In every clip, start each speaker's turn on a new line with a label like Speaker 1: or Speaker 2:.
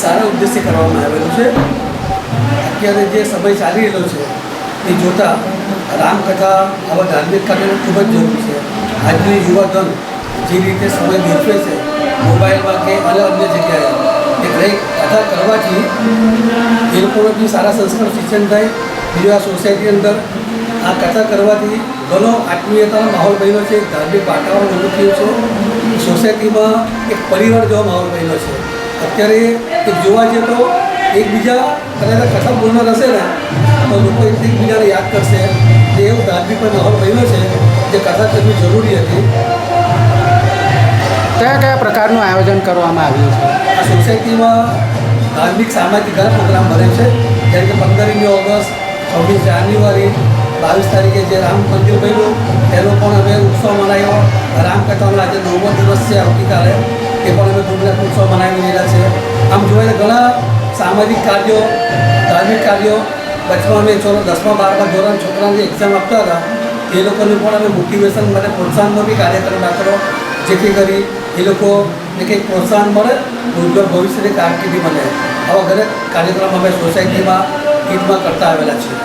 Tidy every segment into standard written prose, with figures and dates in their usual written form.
Speaker 1: સારા ઉદ્દેશ્ય કરવામાં આવેલું છે. અત્યારે જે સમય ચાલી રહેલો છે એ જોતાં રામકથા આવા ધાર્મિક કાર્યોને ખૂબ જ જરૂરી છે. આજની યુવાધન જે રીતે સમય વેઠવે છે મોબાઈલમાં કે અન્ય જગ્યાએ એ દરેક કથા કરવાથી એ લોકોને બી સારા સંસ્કાર શિક્ષણ થાય. બીજું આ સોસાયટી અંદર આ કથા કરવાથી ઘણો આત્મીયતાનો માહોલ બન્યો છે, ધાર્મિક વાતાવરણ ઊભું થયું છે. સોસાયટીમાં એક પરિવાર જેવો માહોલ બન્યો છે. અત્યારે એક જોવા જઈએ તો એકબીજા કદાચ કથા પૂર્ણ રહેશે ને તો લોકો એકબીજાને યાદ કરશે. એવું ધાર્મિક માહોલ બન્યો છે જે કથા કરવી જરૂરી હતી.
Speaker 2: કયા કયા પ્રકારનું આયોજન કરવામાં આવ્યું છે?
Speaker 1: આ સોસાયટીમાં ધાર્મિક સામાજિક ઘણા પ્રોગ્રામ બને છે. જેમ કે 15મી ઓગસ્ટ, 26 જાન્યુઆરી, 22 તારીખે જે રામ મંદિર બન્યું એનો પણ અમે ઉત્સવ મનાવ્યો. રામકથાનો આજે 9મો દિવસ છે. આવતીકાલે એ પણ અમે ધૂમધામ ઉત્સવ મનાવી રહ્યા છે. આમ જોઈએ તો ઘણા સામાજિક કાર્યો, ધાર્મિક કાર્યો. વચમાં અમે 10મા 12મા ધોરણ છોકરાઓને એક્ઝામ આપતા હતા એ લોકોને પણ અમે મોટિવેશન માટે પ્રોત્સાહનનો બી કાર્યક્રમ રાખેલો, જેથી કરી એ લોકોને કંઈક પ્રોત્સાહન મળે, ઉજ્જવળ ભવિષ્યની કારકિર્દી બને. આવા દરેક કાર્યક્રમ અમે સોસાયટીમાં ઈદમાં કરતા આવેલા છીએ.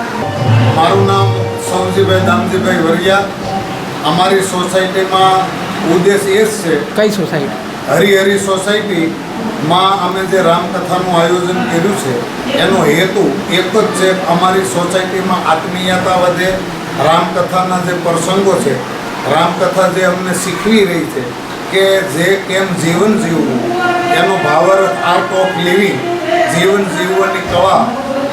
Speaker 3: મારું નામ સૌજીભાઈ દામજીભાઈ વરિયા. અમારી સોસાયટીમાં ઉદ્દેશ એ જ છે.
Speaker 2: કઈ સોસાયટી?
Speaker 3: હરિહરી સોસાયટીમાં અમે જે રામકથાનું આયોજન કર્યું છે એનો હેતુ એક જ છે. અમારી સોસાયટીમાં આત્મીયતા વધે. રામકથાના જે પ્રસંગો છે, રામકથા જે અમને શીખવી રહી છે કે જે કેમ જીવન જીવવું, એનો ભાવાર્થ આર્ટ ઓફ લિવિંગ, જીવન જીવવાની કળા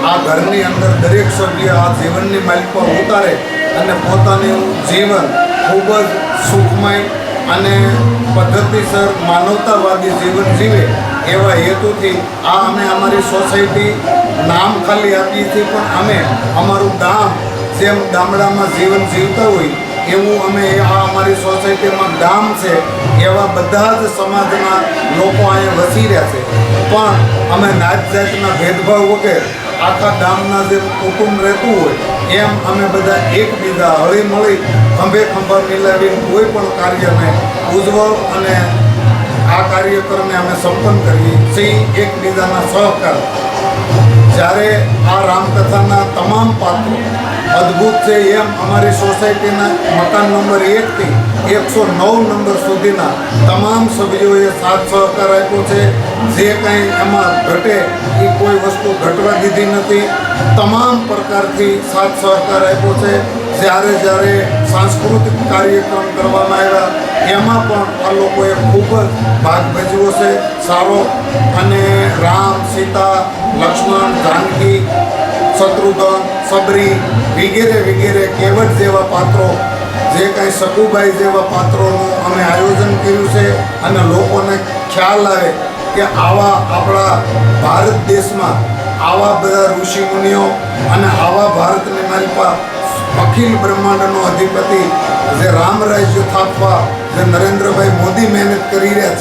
Speaker 3: આ ઘરની અંદર દરેક સભ્ય આ જીવનની માલિક પર ઉતારે અને પોતાનું જીવન ખૂબ જ સુખમય અને પદ્ધતિસર માનવતાવાદી જીવન જીવે એવા હેતુથી આ અમે અમારી સોસાયટી નામ ખાલી આપીએ છીએ, પણ અમે અમારું ગામ જેમ ગામડામાં જીવન જીવતા હોય એવું અમે આ અમારી સોસાયટીમાં ગામ છે એવા બધા જ સમાજના લોકો અહીંયા વસી રહ્યા છે. પણ અમે નાત જાતના ભેદભાવ વગર આખા ગામના જે કુટુંબ રહેતું હોય એમ અમે બધા એકબીજા હળીમળી ખંભે ખંભા મિલાવીને કોઈ પણ કાર્યને ઉજવળ અને આ કાર્યક્રમને અમે સંપન્ન કરીએ છીએ એકબીજાના સહકાર. જ્યારે આ રામકથાના તમામ પાત્રો અદ્ભુત છે એમ અમારી સોસાયટીના મકાન નંબર 1 થી 109 નંબર સુધીના તમામ સભ્યોએ સાથ સહકાર આપ્યો છે. જે કંઈ એમાં ઘટે એ કોઈ વસ્તુ ઘટવા દીધી નથી. તમામ પ્રકારથી સાથ સહકાર આપ્યો છે. જ્યારે જ્યારે સાંસ્કૃતિક કાર્યક્રમ કરવામાં આવ્યા એમાં પણ આ લોકોએ ખૂબ જ ભાગ ભજવ્યો છે સારો. અને રામ, સીતા, લક્ષ્મણ, જાનકી, શત્રુઘ્ન, સબરી વગેરે વગેરે કેવટ જેવા પાત્રો, જે કાંઈ શકુબાઈ જેવા પાત્રોનું અમે આયોજન કર્યું છે. અને લોકોને ખ્યાલ આવે કે આવા આપણા ભારત દેશમાં આવા બધા ઋષિમુનિઓ અને આવા ભારતની માલિપા અખિલ બ્રહ્માંડનો અધિપતિ જે રામ રાજ્ય સ્થાપવા જે નરેન્દ્રભાઈ મોદી મહેનત કરી રહ્યા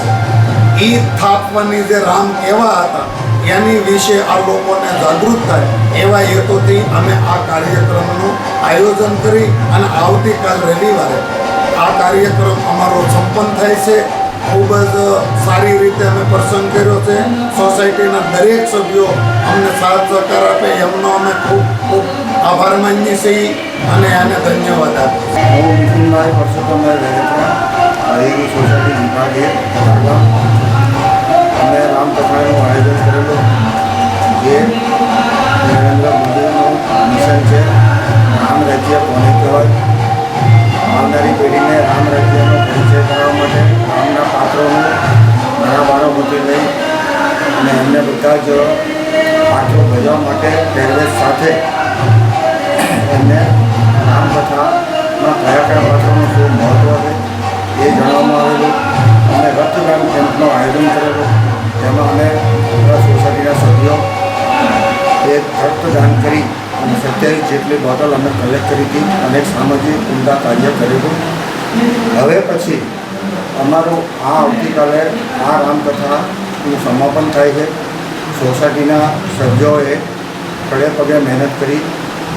Speaker 3: છે એ સ્થાપવાની જે રામ કેવા હતા એની વિશે આ લોકોને જાગૃત થાય એવા હેતુથી અમે આ કાર્યક્રમનું આયોજન કરી અને આવતીકાલ રવિવારે આ કાર્યક્રમ અમારો સંપન્ન થાય છે. ખૂબ જ સારી રીતે અમે પ્રસંગ કર્યો છે. સોસાયટીના દરેક સભ્યો અમને સાથ સહકાર આપે એમનો અમે ખૂબ ખૂબ આભાર માનીએ છીએ અને એને ધન્યવાદ આપીએ.
Speaker 4: હું મિથુનભાઈ પરસોત્તમભાઈ વેરેત્રા, હરિહરી સોસાયટી વિભાગ 1 અમે રામકથાનું આયોજન કરેલું જે નરેન્દ્ર મોદીનું મિશન છે રામ રાજ્ય કોને કહેવાય. આવનારી પેઢીને રામ રાજ્યનો પરિચય કરવા માટે રામના પાત્રોનું નાના બાળકોથી લઈ અને એમને બધા જ પાત્રો ભજવવા માટે પહેરવેશ સાથે એમને રામકથામાં કયા કયા પાત્રોનું શું મહત્ત્વ છે એ જાણવામાં આવેલું. અમે રક્તદાન કેમ્પનું આયોજન કરેલું, જેમાં અમે આપણા સોસાયટીના સભ્યો એ રક્તદાન કરી અને 27 જેટલી બોટલ અમે કલેક્ટ કરી હતી અને સામાજિક ઉમદા કાર્ય કરેલું. હવે પછી અમારું આવતીકાલે આ રામકથાનું સમાપન થાય છે. સોસાયટીના સભ્યોએ ખડે પગે મહેનત કરી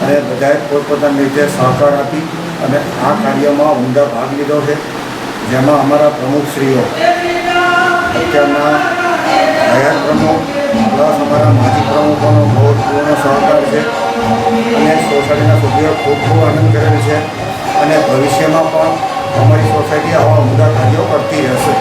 Speaker 4: અને બધાએ પોતપોતાની રીતે સહકાર આપી અને આ કાર્યમાં ઉમદા ભાગ લીધો છે. જેમાં અમારા પ્રમુખશ્રીઓ, અત્યારના હયાત પ્રમુખ પ્લસ અમારા માજી પ્રમુખોનો બહુ પૂર્ણ સહકાર છે અને સોસાયટીના સભ્યો ખૂબ ખૂબ આનંદ કરેલ છે અને ભવિષ્યમાં પણ અમારી સોસાયટી આવા ઉમદા કાર્યો કરતી રહેશે.